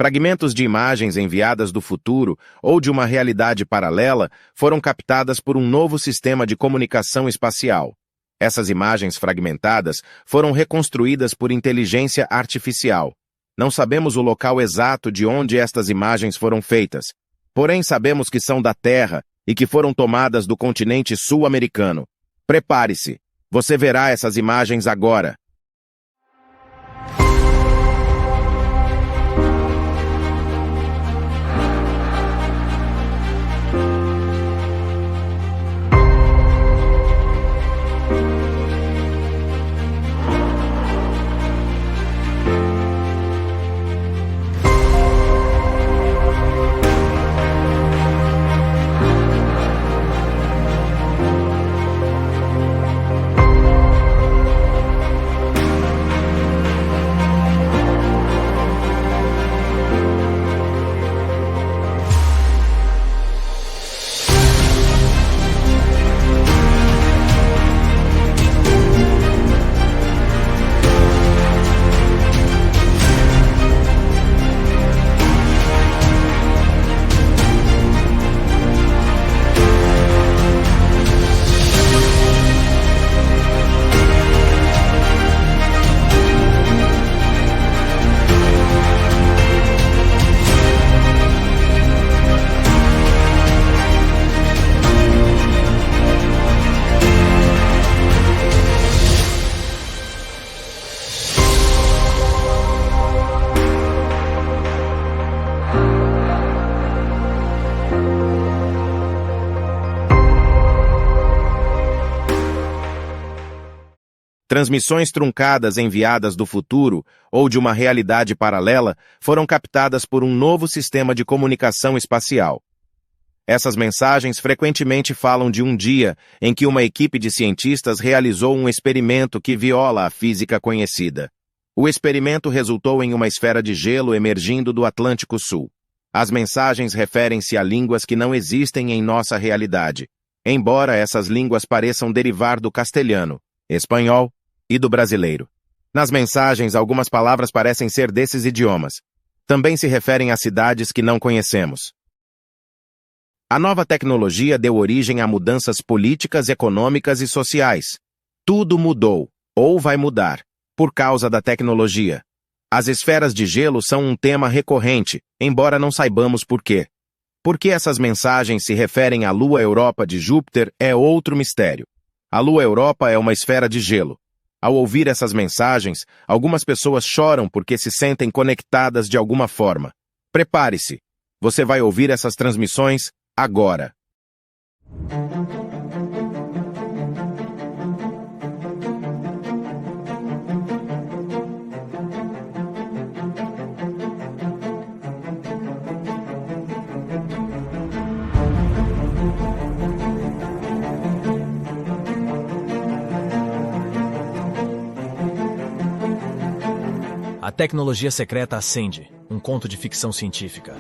Fragmentos de imagens enviadas do futuro ou de uma realidade paralela foram captadas por um novo sistema de comunicação espacial. Essas imagens fragmentadas foram reconstruídas por inteligência artificial. Não sabemos o local exato de onde estas imagens foram feitas, porém sabemos que são da Terra e que foram tomadas do continente sul-americano. Prepare-se, você verá essas imagens agora. Transmissões truncadas enviadas do futuro ou de uma realidade paralela foram captadas por um novo sistema de comunicação espacial. Essas mensagens frequentemente falam de um dia em que uma equipe de cientistas realizou um experimento que viola a física conhecida. O experimento resultou em uma esfera de gelo emergindo do Atlântico Sul. As mensagens referem-se a línguas que não existem em nossa realidade, embora essas línguas pareçam derivar do castelhano, espanhol e do brasileiro. Nas mensagens, algumas palavras parecem ser desses idiomas. Também se referem a cidades que não conhecemos. A nova tecnologia deu origem a mudanças políticas, econômicas e sociais. Tudo mudou, ou vai mudar, por causa da tecnologia. As esferas de gelo são um tema recorrente, embora não saibamos por quê. Por que essas mensagens se referem à Lua Europa de Júpiter é outro mistério. A Lua Europa é uma esfera de gelo. Ao ouvir essas mensagens, algumas pessoas choram porque se sentem conectadas de alguma forma. Prepare-se. Você vai ouvir essas transmissões agora. A tecnologia secreta ascende, um conto de ficção científica.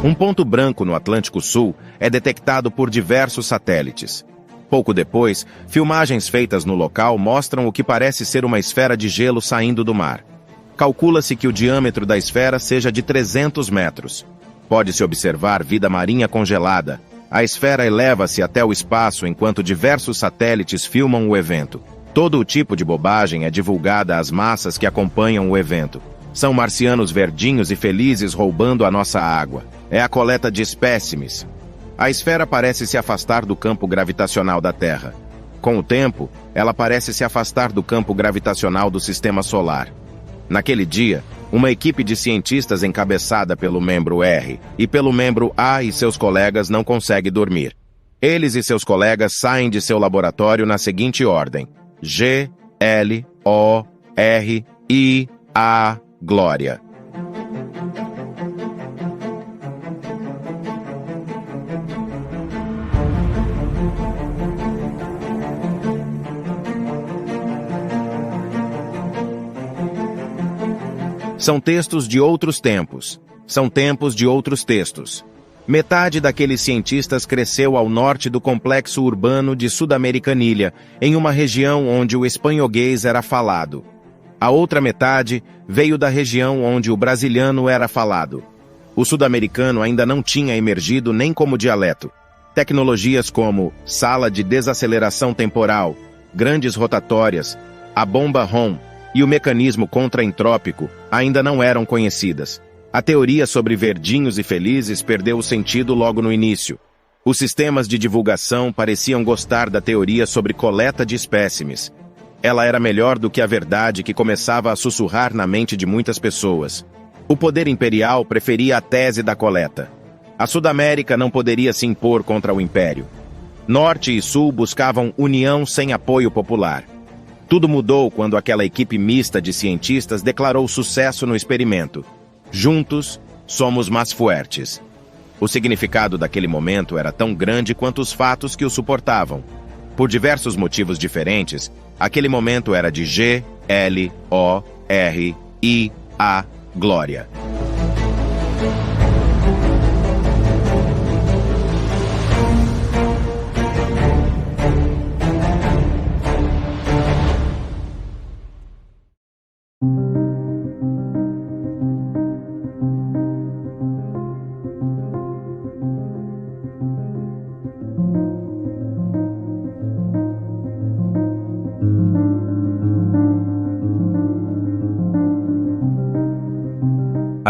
Um ponto branco no Atlântico Sul é detectado por diversos satélites. Pouco depois, filmagens feitas no local mostram o que parece ser uma esfera de gelo saindo do mar. Calcula-se que o diâmetro da esfera seja de 300 metros. Pode-se observar vida marinha congelada. A esfera eleva-se até o espaço enquanto diversos satélites filmam o evento. Todo o tipo de bobagem é divulgada às massas que acompanham o evento. São marcianos verdinhos e felizes roubando a nossa água. É a coleta de espécimes. A esfera parece se afastar do campo gravitacional da Terra. Com o tempo, ela parece se afastar do campo gravitacional do Sistema Solar. Naquele dia, uma equipe de cientistas encabeçada pelo membro R e pelo membro A e seus colegas não consegue dormir. Eles e seus colegas saem de seu laboratório na seguinte ordem: G, G-L-O-R-I-A, glória. São textos de outros tempos. São tempos de outros textos. Metade daqueles cientistas cresceu ao norte do complexo urbano de Sudamericanilha, em uma região onde o espanhoguês era falado. A outra metade veio da região onde o brasiliano era falado. O sudamericano ainda não tinha emergido nem como dialeto. Tecnologias como sala de desaceleração temporal, grandes rotatórias, a bomba Hom e o mecanismo contraentrópico ainda não eram conhecidas. A teoria sobre verdinhos e felizes perdeu o sentido logo no início. Os sistemas de divulgação pareciam gostar da teoria sobre coleta de espécimes. Ela era melhor do que a verdade que começava a sussurrar na mente de muitas pessoas. O poder imperial preferia a tese da coleta. A Sudamérica não poderia se impor contra o Império. Norte e Sul buscavam união sem apoio popular. Tudo mudou quando aquela equipe mista de cientistas declarou sucesso no experimento. Juntos, somos mais fortes. O significado daquele momento era tão grande quanto os fatos que o suportavam. Por diversos motivos diferentes, aquele momento era de G-L-O-R-I-A, glória.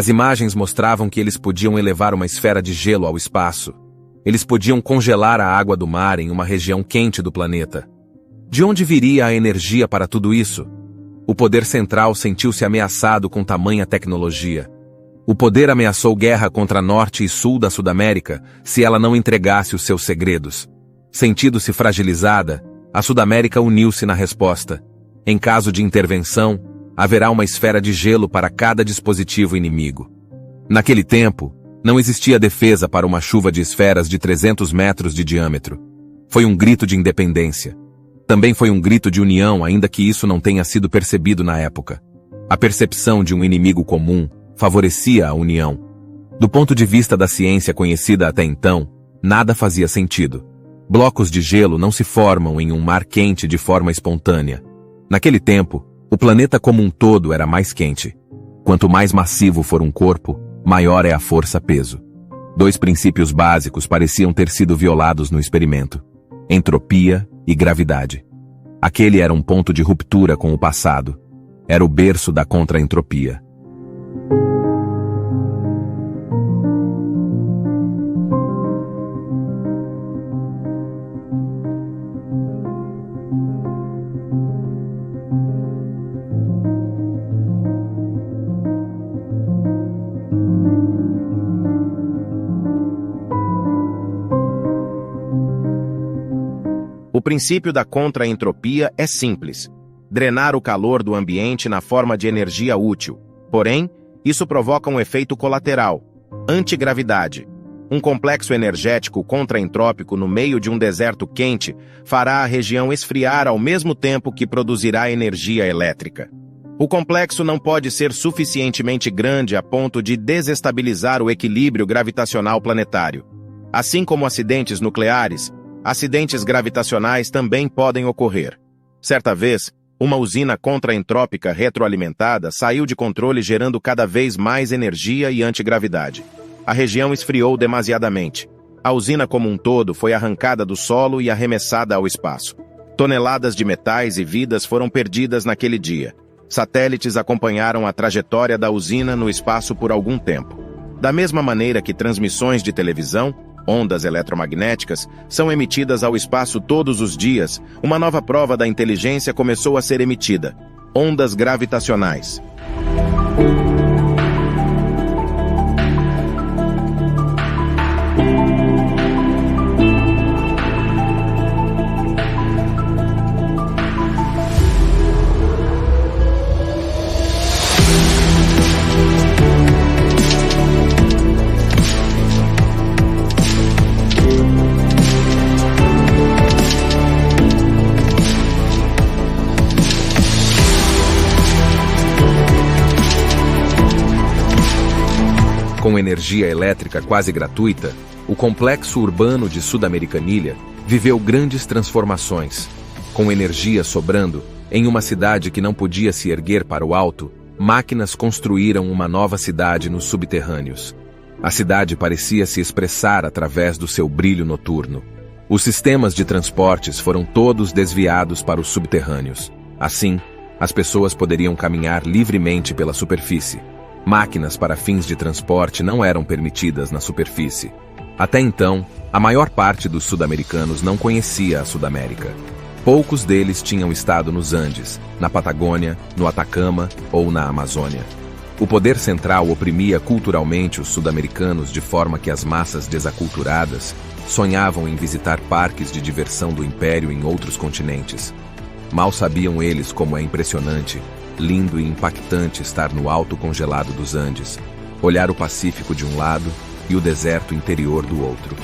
As imagens mostravam que eles podiam elevar uma esfera de gelo ao espaço. Eles podiam congelar a água do mar em uma região quente do planeta. De onde viria a energia para tudo isso? O poder central sentiu-se ameaçado com tamanha tecnologia. O poder ameaçou guerra contra Norte e Sul da Sudamérica se ela não entregasse os seus segredos. Sentindo-se fragilizada, a Sudamérica uniu-se na resposta. Em caso de intervenção, haverá uma esfera de gelo para cada dispositivo inimigo. Naquele tempo, não existia defesa para uma chuva de esferas de 300 metros de diâmetro. Foi um grito de independência. Também foi um grito de união, ainda que isso não tenha sido percebido na época. A percepção de um inimigo comum favorecia a união. Do ponto de vista da ciência conhecida até então, nada fazia sentido. Blocos de gelo não se formam em um mar quente de forma espontânea. Naquele tempo, o planeta como um todo era mais quente. Quanto mais massivo for um corpo, maior é a força-peso. Dois princípios básicos pareciam ter sido violados no experimento: entropia e gravidade. Aquele era um ponto de ruptura com o passado. Era o berço da contra-entropia. O princípio da contra-entropia é simples: drenar o calor do ambiente na forma de energia útil. Porém, isso provoca um efeito colateral: antigravidade. Um complexo energético contra-entrópico no meio de um deserto quente fará a região esfriar ao mesmo tempo que produzirá energia elétrica. O complexo não pode ser suficientemente grande a ponto de desestabilizar o equilíbrio gravitacional planetário. Assim como acidentes nucleares, acidentes gravitacionais também podem ocorrer. Certa vez, uma usina contra-entrópica retroalimentada saiu de controle, gerando cada vez mais energia e antigravidade. A região esfriou demasiadamente. A usina como um todo foi arrancada do solo e arremessada ao espaço. Toneladas de metais e vidas foram perdidas naquele dia. Satélites acompanharam a trajetória da usina no espaço por algum tempo. Da mesma maneira que transmissões de televisão, ondas eletromagnéticas, são emitidas ao espaço todos os dias, uma nova prova da inteligência começou a ser emitida: ondas gravitacionais. Com energia elétrica quase gratuita, o complexo urbano de Sudamericanilha viveu grandes transformações. Com energia sobrando, em uma cidade que não podia se erguer para o alto, máquinas construíram uma nova cidade nos subterrâneos. A cidade parecia se expressar através do seu brilho noturno. Os sistemas de transportes foram todos desviados para os subterrâneos. Assim, as pessoas poderiam caminhar livremente pela superfície. Máquinas para fins de transporte não eram permitidas na superfície. Até então, a maior parte dos sul-americanos não conhecia a Sudamérica. Poucos deles tinham estado nos Andes, na Patagônia, no Atacama ou na Amazônia. O poder central oprimia culturalmente os sul-americanos de forma que as massas desaculturadas sonhavam em visitar parques de diversão do império em outros continentes. Mal sabiam eles como é impressionante, lindo e impactante estar no alto congelado dos Andes, olhar o Pacífico de um lado e o deserto interior do outro.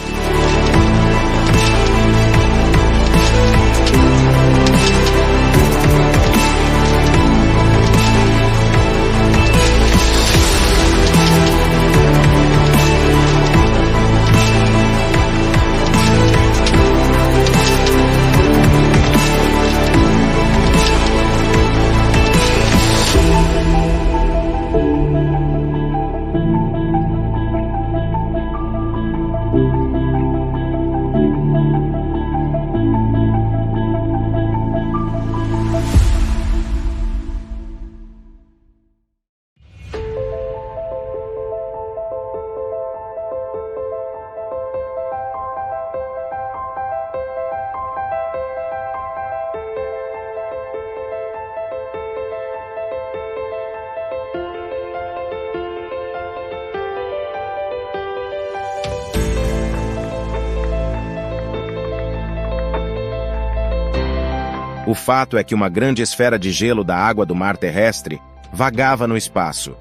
O fato é que uma grande esfera de gelo da água do mar terrestre vagava no espaço.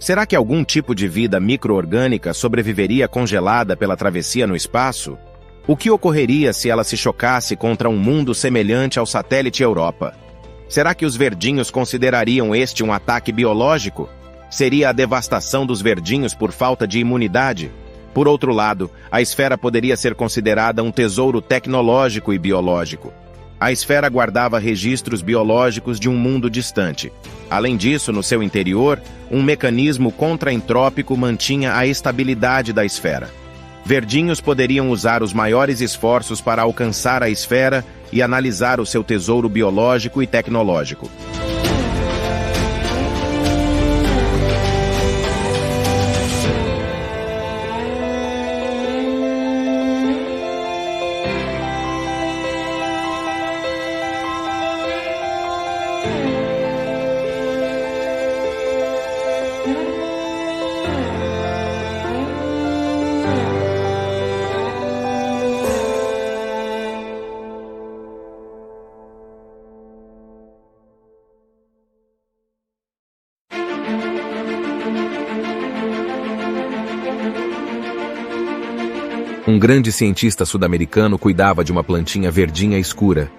Será que algum tipo de vida micro-orgânica sobreviveria congelada pela travessia no espaço? O que ocorreria se ela se chocasse contra um mundo semelhante ao satélite Europa? Será que os verdinhos considerariam este um ataque biológico? Seria a devastação dos verdinhos por falta de imunidade? Por outro lado, a esfera poderia ser considerada um tesouro tecnológico e biológico. A esfera guardava registros biológicos de um mundo distante. Além disso, no seu interior, um mecanismo contraentrópico mantinha a estabilidade da esfera. Verdinhos poderiam usar os maiores esforços para alcançar a esfera e analisar o seu tesouro biológico e tecnológico. Um grande cientista sul-americano cuidava de uma plantinha verdinha escura.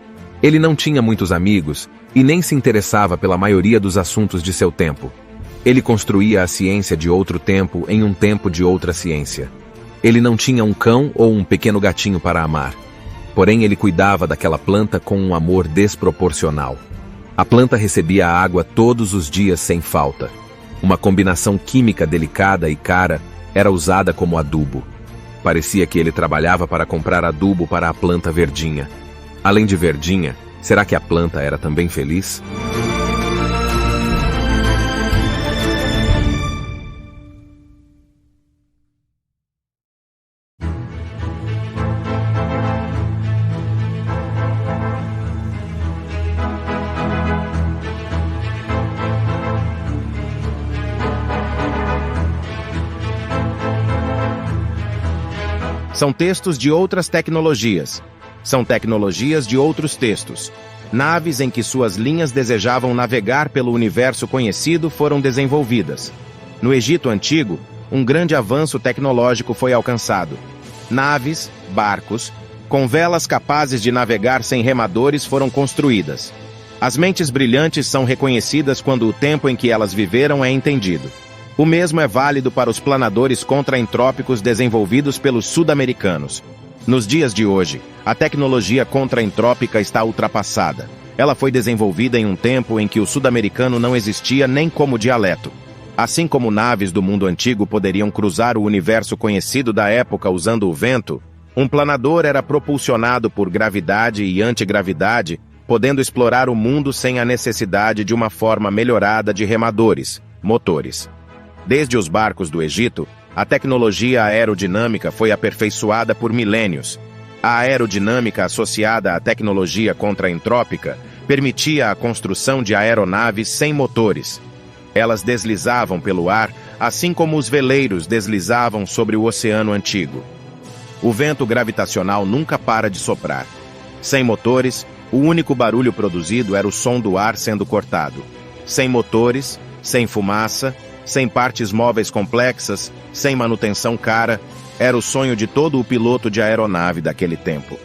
Ele não tinha muitos amigos e nem se interessava pela maioria dos assuntos de seu tempo. Ele construía a ciência de outro tempo em um tempo de outra ciência. Ele não tinha um cão ou um pequeno gatinho para amar. Porém, ele cuidava daquela planta com um amor desproporcional. A planta recebia água todos os dias sem falta. Uma combinação química delicada e cara era usada como adubo. Parecia que ele trabalhava para comprar adubo para a planta verdinha. Além de verdinha, será que a planta era também feliz? São textos de outras tecnologias. São tecnologias de outros textos. Naves em que suas linhas desejavam navegar pelo universo conhecido foram desenvolvidas. No Egito Antigo, um grande avanço tecnológico foi alcançado. Naves, barcos, com velas capazes de navegar sem remadores foram construídas. As mentes brilhantes são reconhecidas quando o tempo em que elas viveram é entendido. O mesmo é válido para os planadores contraentrópicos desenvolvidos pelos sud-americanos. Nos dias de hoje, a tecnologia contraentrópica está ultrapassada. Ela foi desenvolvida em um tempo em que o sul-americano não existia nem como dialeto. Assim como naves do mundo antigo poderiam cruzar o universo conhecido da época usando o vento, um planador era propulsionado por gravidade e antigravidade, podendo explorar o mundo sem a necessidade de uma forma melhorada de remadores, motores. Desde os barcos do Egito, a tecnologia aerodinâmica foi aperfeiçoada por milênios. A aerodinâmica associada à tecnologia contraentrópica permitia a construção de aeronaves sem motores. Elas deslizavam pelo ar, assim como os veleiros deslizavam sobre o oceano antigo. O vento gravitacional nunca para de soprar. Sem motores, o único barulho produzido era o som do ar sendo cortado. Sem motores, sem fumaça, sem partes móveis complexas, sem manutenção cara, era o sonho de todo o piloto de aeronave daquele tempo.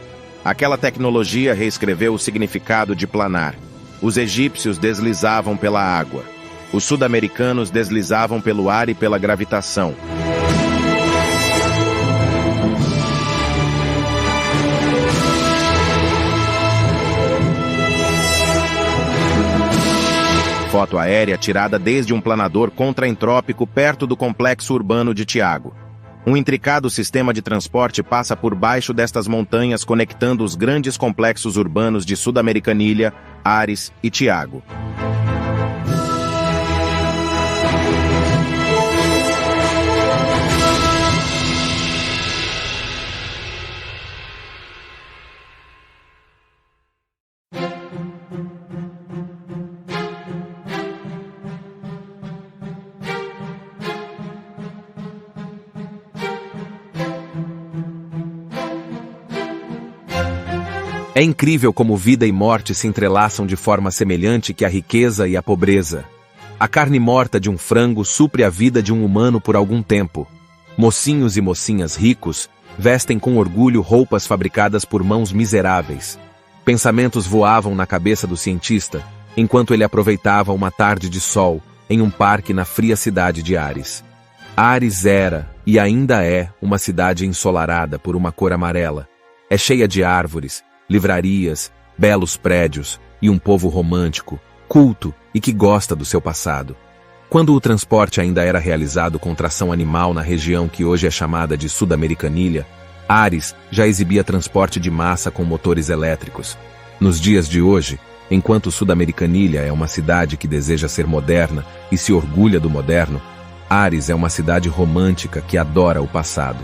Aquela tecnologia reescreveu o significado de planar. Os egípcios deslizavam pela água. Os sud-americanos deslizavam pelo ar e pela gravitação. Foto aérea tirada desde um planador contraentrópico perto do complexo urbano de Tiago. Um intricado sistema de transporte passa por baixo destas montanhas, conectando os grandes complexos urbanos de Sud-Americanilha, Ares e Tiago. É incrível como vida e morte se entrelaçam de forma semelhante que a riqueza e a pobreza. A carne morta de um frango supre a vida de um humano por algum tempo. Mocinhos e mocinhas ricos vestem com orgulho roupas fabricadas por mãos miseráveis. Pensamentos voavam na cabeça do cientista, enquanto ele aproveitava uma tarde de sol em um parque na fria cidade de Ares. Ares era, e ainda é, uma cidade ensolarada por uma cor amarela. É cheia de árvores, livrarias, belos prédios e um povo romântico, culto e que gosta do seu passado. Quando o transporte ainda era realizado com tração animal na região que hoje é chamada de Sud-Americanilha, Ares já exibia transporte de massa com motores elétricos. Nos dias de hoje, enquanto Sud-Americanilha é uma cidade que deseja ser moderna e se orgulha do moderno, Ares é uma cidade romântica que adora o passado.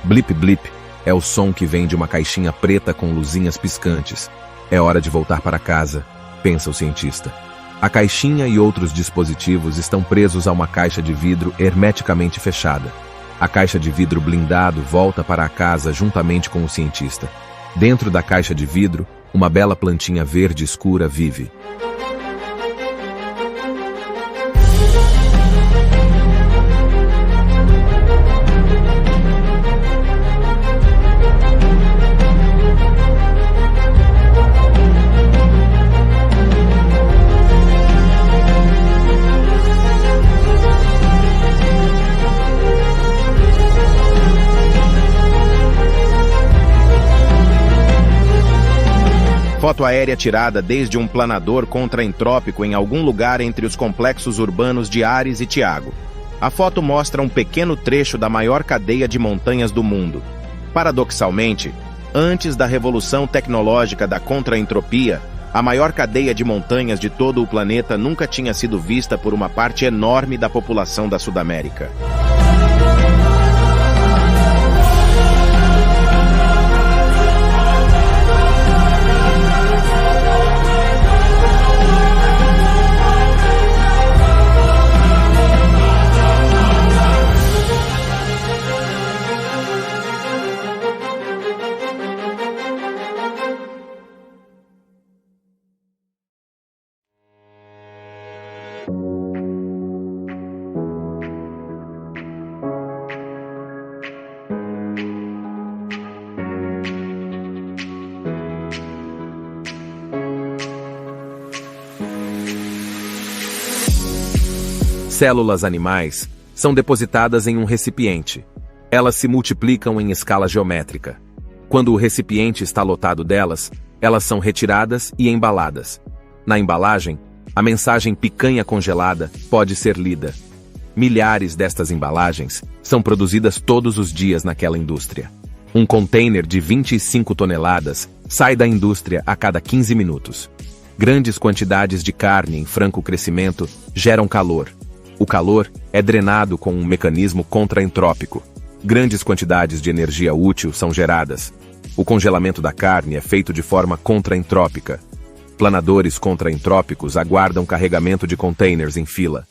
Blip blip é o som que vem de uma caixinha preta com luzinhas piscantes. É hora de voltar para casa, pensa o cientista. A caixinha e outros dispositivos estão presos a uma caixa de vidro hermeticamente fechada. A caixa de vidro blindado volta para a casa juntamente com o cientista. Dentro da caixa de vidro, uma bela plantinha verde escura vive. Foto aérea tirada desde um planador contraentrópico em algum lugar entre os complexos urbanos de Ares e Tiago. A foto mostra um pequeno trecho da maior cadeia de montanhas do mundo. Paradoxalmente, antes da revolução tecnológica da contraentropia, a maior cadeia de montanhas de todo o planeta nunca tinha sido vista por uma parte enorme da população da Sudamérica. Células animais são depositadas em um recipiente. Elas se multiplicam em escala geométrica. Quando o recipiente está lotado delas, elas são retiradas e embaladas. Na embalagem, a mensagem picanha congelada pode ser lida. Milhares destas embalagens são produzidas todos os dias naquela indústria. Um container de 25 toneladas sai da indústria a cada 15 minutos. Grandes quantidades de carne em franco crescimento geram calor. O calor é drenado com um mecanismo contraentrópico. Grandes quantidades de energia útil são geradas. O congelamento da carne é feito de forma contraentrópica. Planadores contraentrópicos aguardam carregamento de containers em fila.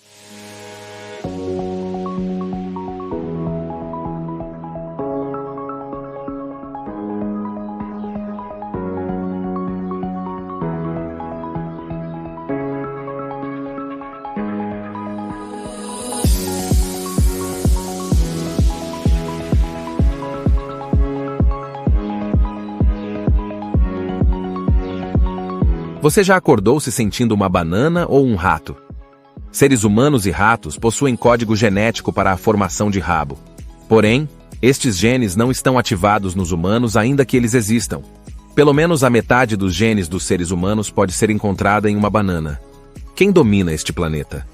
Você já acordou se sentindo uma banana ou um rato? Seres humanos e ratos possuem código genético para a formação de rabo. Porém, estes genes não estão ativados nos humanos ainda que eles existam. Pelo menos a metade dos genes dos seres humanos pode ser encontrada em uma banana. Quem domina este planeta?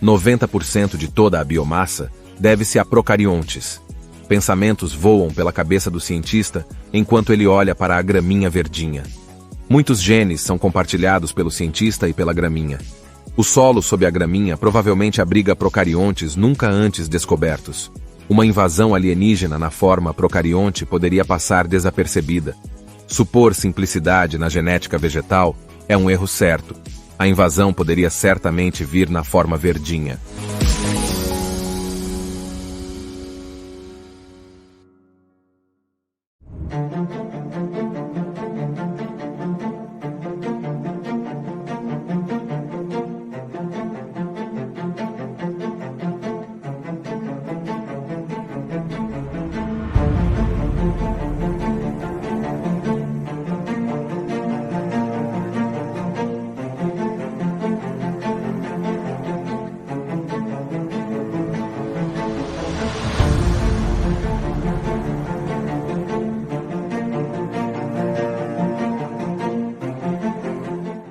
90% de toda a biomassa deve-se a procariontes. Pensamentos voam pela cabeça do cientista enquanto ele olha para a graminha verdinha. Muitos genes são compartilhados pelo cientista e pela graminha. O solo sob a graminha provavelmente abriga procariontes nunca antes descobertos. Uma invasão alienígena na forma procarionte poderia passar desapercebida. Supor simplicidade na genética vegetal é um erro certo. A invasão poderia certamente vir na forma verdinha.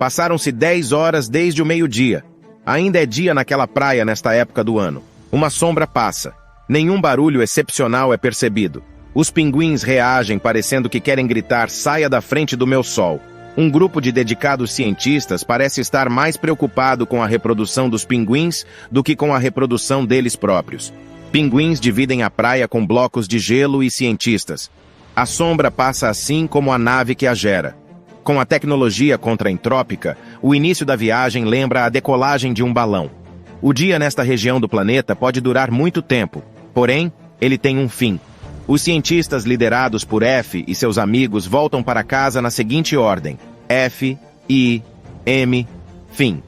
Passaram-se 10 horas desde o meio-dia. Ainda é dia naquela praia nesta época do ano. Uma sombra passa. Nenhum barulho excepcional é percebido. Os pinguins reagem parecendo que querem gritar "saia da frente do meu sol". Um grupo de dedicados cientistas parece estar mais preocupado com a reprodução dos pinguins do que com a reprodução deles próprios. Pinguins dividem a praia com blocos de gelo e cientistas. A sombra passa assim como a nave que a gera. Com a tecnologia contraentrópica, o início da viagem lembra a decolagem de um balão. O dia nesta região do planeta pode durar muito tempo, porém, ele tem um fim. Os cientistas liderados por F e seus amigos voltam para casa na seguinte ordem: F, I, M, fim.